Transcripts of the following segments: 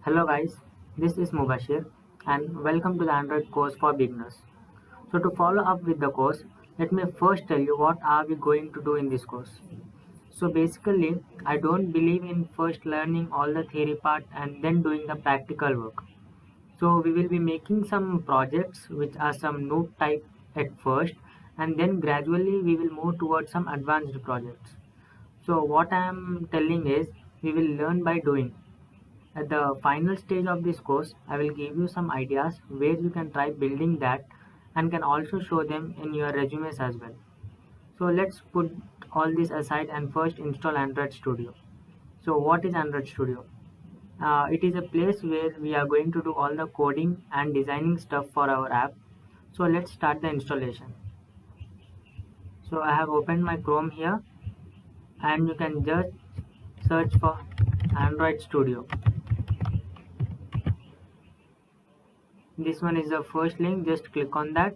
Hello guys, this is Mubashir and welcome to the Android course for beginners. So to follow up with the course, let me first tell you what are we going to do in this course. So basically, I don't believe in first learning all the theory part and then doing the practical work. So we will be making some projects which are some noob type at first and then gradually we will move towards some advanced projects. So what I am telling is we will learn by doing. At the final stage of this course, I will give you some ideas where you can try building that and can also show them in your resumes as well. So let's put all this aside and first install Android Studio. So what is Android Studio? It is a place where we are going to do all the coding and designing stuff for our app. So let's start the installation. So I have opened my Chrome here and you can just search for Android Studio. This one is the first link, just click on that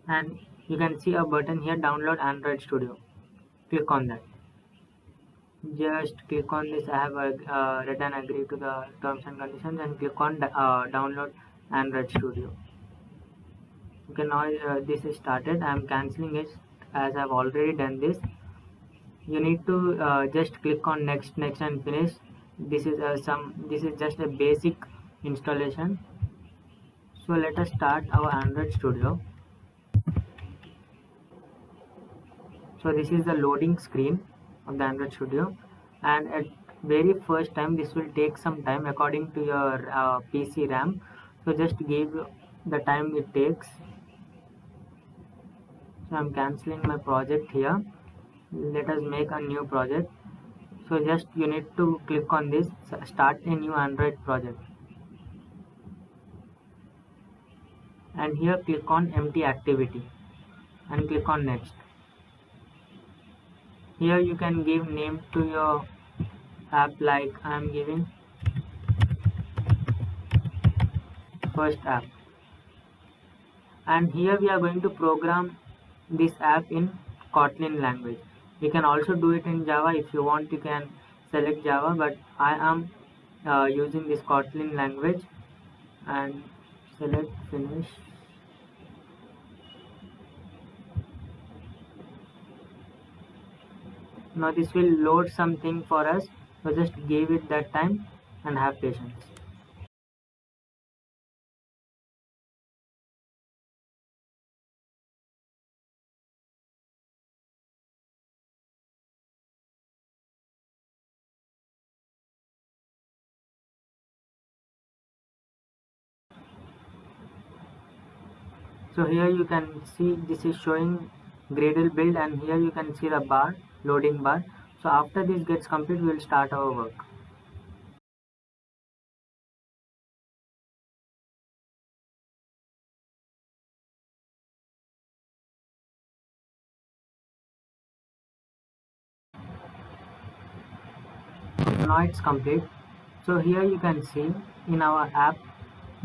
and you can see a button here, download Android Studio. Click on that. Just click on this. I have read and agree to the terms and conditions and click on download Android Studio. Okay, now this is started. I am cancelling it as I have already done this. You need to just click on next and finish. This is this is just a basic installation. So let us start our Android Studio. So this is the loading screen of the Android Studio, and at very first time this will take some time according to your PC RAM. So just give the time it takes. So I'm cancelling my project here. Let us make a new project. So just you need to click on this, start a new Android project, and here click on empty activity and click on next. Here you can give name to your app, like I am giving first app, and here we are going to program this app in Kotlin language. You can also do it in Java. If you want, you can select Java, but I am using this Kotlin language and select finish. Now this will load something for us, so just give it that time and have patience. So here you can see this is showing Gradle build, and here you can see the bar, loading bar. So after this gets complete, we will start our work. Now it's complete. So here you can see in our app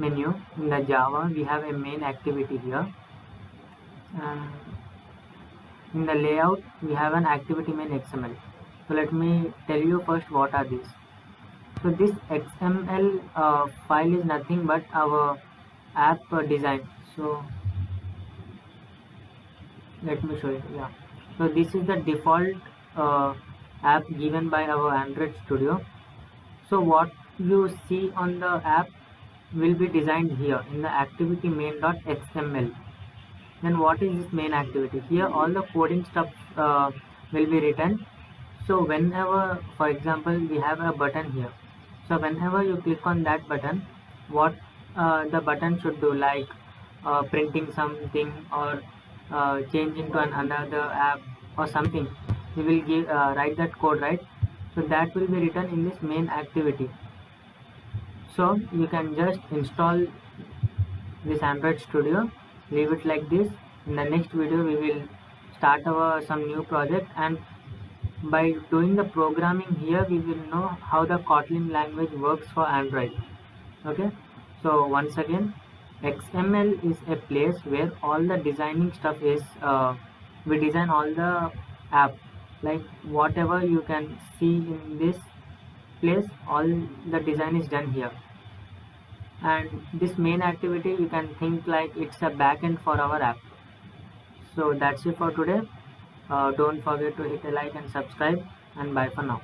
menu in the Java we have a main activity here, and in the layout we have an activity main XML. So let me tell you first what are these. So this XML file is nothing but our app design. So let me show you. Yeah, so this is the default uh, app given by our Android Studio. So what you see on the app will be designed here in the activity main.xml. Then what is this main activity? Here all the coding stuff will be written. So whenever, for example, we have a button here, so whenever you click on that button, what the button should do, like printing something or changing to another app or something, we will give write that code, right? So that will be written in this main activity. So you can just install this Android Studio, leave it like this. In the next video we will start our some new project, and by doing the programming here we will know how the Kotlin language works for Android. Okay, so once again, XML is a place where all the designing stuff is we design all the app, like whatever you can see in this place, all the design is done here. And this main activity, you can think like it's a backend for our app. So that's it for today. Don't forget to hit a like and subscribe, and bye for now.